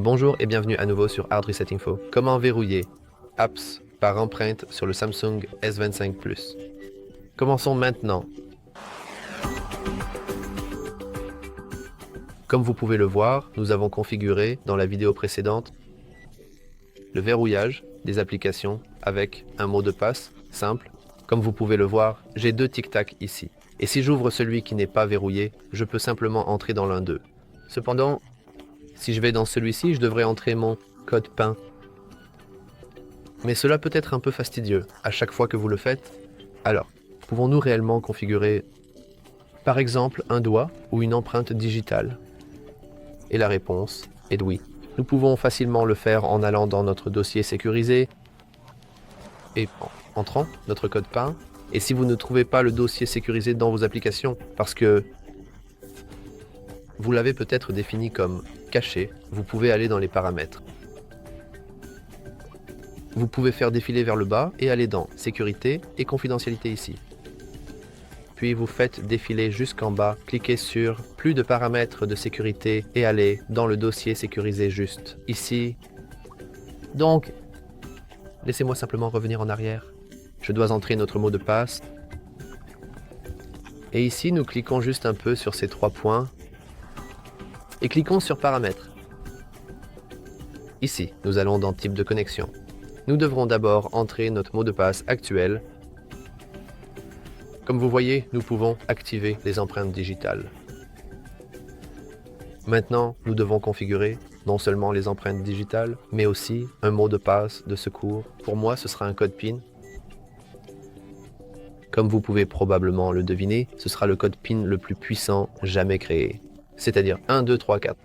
Bonjour et bienvenue à nouveau sur Hard Reset Info. Comment verrouiller Apps par empreinte sur le Samsung S25 Plus. Commençons maintenant. Comme vous pouvez le voir, nous avons configuré dans la vidéo précédente le verrouillage des applications avec un mot de passe simple. Comme vous pouvez le voir, j'ai deux tic-tac ici. Et si j'ouvre celui qui n'est pas verrouillé, je peux simplement entrer dans l'un d'eux. Cependant, si je vais dans celui-ci, je devrais entrer mon code PIN. Mais cela peut être un peu fastidieux à chaque fois que vous le faites. Alors, pouvons-nous réellement configurer, par exemple, un doigt ou une empreinte digitale? Et la réponse est oui. Nous pouvons facilement le faire en allant dans notre dossier sécurisé et en entrant notre code PIN. Et si vous ne trouvez pas le dossier sécurisé dans vos applications, parce que vous l'avez peut-être défini comme caché, vous pouvez aller dans les paramètres. Vous pouvez faire défiler vers le bas et aller dans Sécurité et Confidentialité ici. Puis vous faites défiler jusqu'en bas, cliquez sur Plus de paramètres de sécurité et allez dans le dossier sécurisé juste ici. Donc, laissez-moi simplement revenir en arrière. Je dois entrer notre mot de passe. Et ici, nous cliquons juste un peu sur ces trois points et cliquons sur Paramètres. Ici, nous allons dans Type de connexion. Nous devrons d'abord entrer notre mot de passe actuel. Comme vous voyez, nous pouvons activer les empreintes digitales. Maintenant, nous devons configurer non seulement les empreintes digitales, mais aussi un mot de passe de secours. Pour moi, ce sera un code PIN. Comme vous pouvez probablement le deviner, ce sera le code PIN le plus puissant jamais créé. C'est-à-dire 1, 2, 3, 4.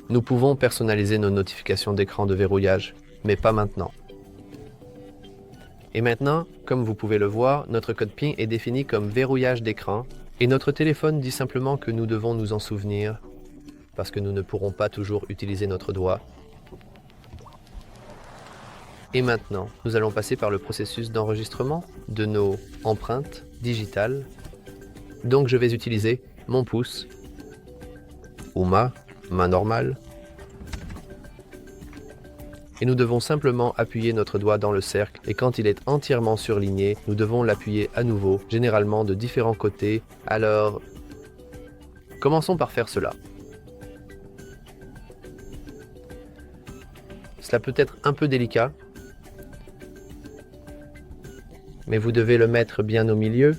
Nous pouvons personnaliser nos notifications d'écran de verrouillage, mais pas maintenant. Et maintenant, comme vous pouvez le voir, notre code PIN est défini comme verrouillage d'écran et notre téléphone dit simplement que nous devons nous en souvenir parce que nous ne pourrons pas toujours utiliser notre doigt. Et maintenant, nous allons passer par le processus d'enregistrement de nos empreintes digitales. Donc je vais utiliser mon pouce ou ma main normale. Et nous devons simplement appuyer notre doigt dans le cercle et quand il est entièrement surligné, nous devons l'appuyer à nouveau, généralement de différents côtés. Alors, commençons par faire cela. Cela peut être un peu délicat, mais vous devez le mettre bien au milieu.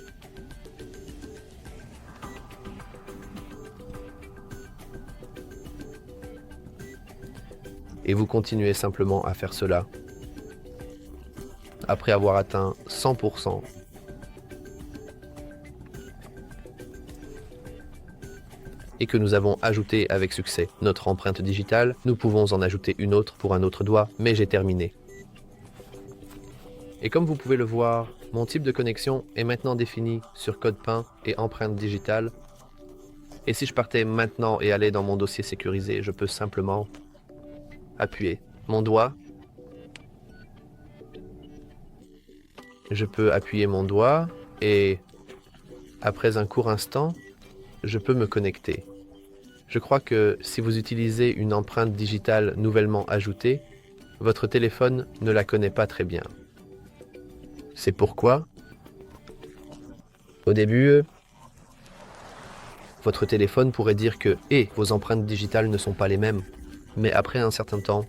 Et vous continuez simplement à faire cela après avoir atteint 100%. Et que nous avons ajouté avec succès notre empreinte digitale, nous pouvons en ajouter une autre pour un autre doigt, mais j'ai terminé. Et comme vous pouvez le voir, mon type de connexion est maintenant défini sur code PIN et empreinte digitale. Et si je partais maintenant et allais dans mon dossier sécurisé, je peux simplement appuyer mon doigt. Je peux appuyer mon doigt et après un court instant, je peux me connecter. Je crois que si vous utilisez une empreinte digitale nouvellement ajoutée, votre téléphone ne la connaît pas très bien. C'est pourquoi, au début, votre téléphone pourrait dire que vos empreintes digitales ne sont pas les mêmes. Mais après un certain temps,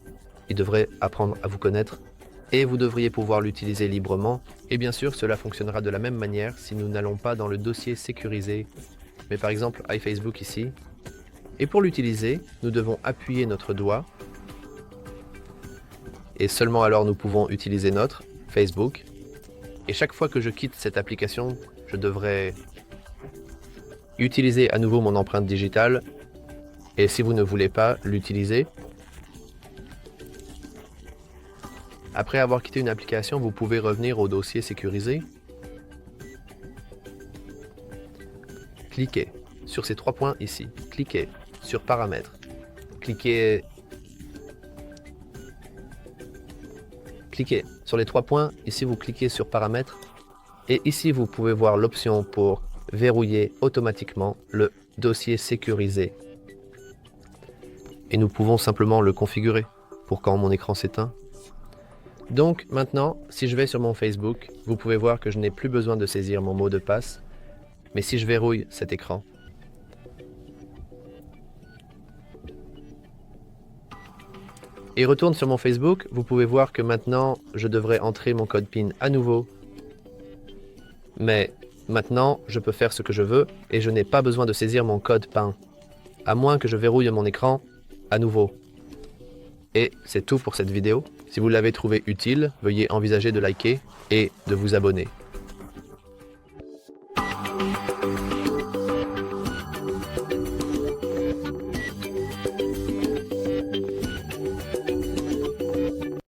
il devrait apprendre à vous connaître et vous devriez pouvoir l'utiliser librement. Et bien sûr, cela fonctionnera de la même manière si nous n'allons pas dans le dossier sécurisé, mais par exemple iFacebook ici. Et pour l'utiliser, nous devons appuyer notre doigt et seulement alors nous pouvons utiliser notre Facebook. Et chaque fois que je quitte cette application, je devrais utiliser à nouveau mon empreinte digitale. Et si vous ne voulez pas l'utiliser, après avoir quitté une application, vous pouvez revenir au dossier sécurisé. Cliquez sur ces trois points ici. Cliquez sur Paramètres. Cliquez sur les trois points. Ici, vous cliquez sur Paramètres. Et ici, vous pouvez voir l'option pour verrouiller automatiquement le dossier sécurisé. Et nous pouvons simplement le configurer pour quand mon écran s'éteint. Donc maintenant, si je vais sur mon Facebook, vous pouvez voir que je n'ai plus besoin de saisir mon mot de passe, mais si je verrouille cet écran, et retourne sur mon Facebook, vous pouvez voir que maintenant, je devrais entrer mon code PIN à nouveau. Mais maintenant, je peux faire ce que je veux et je n'ai pas besoin de saisir mon code PIN, à moins que je verrouille mon écran à nouveau. Et c'est tout pour cette vidéo. Si vous l'avez trouvé utile, veuillez envisager de liker et de vous abonner.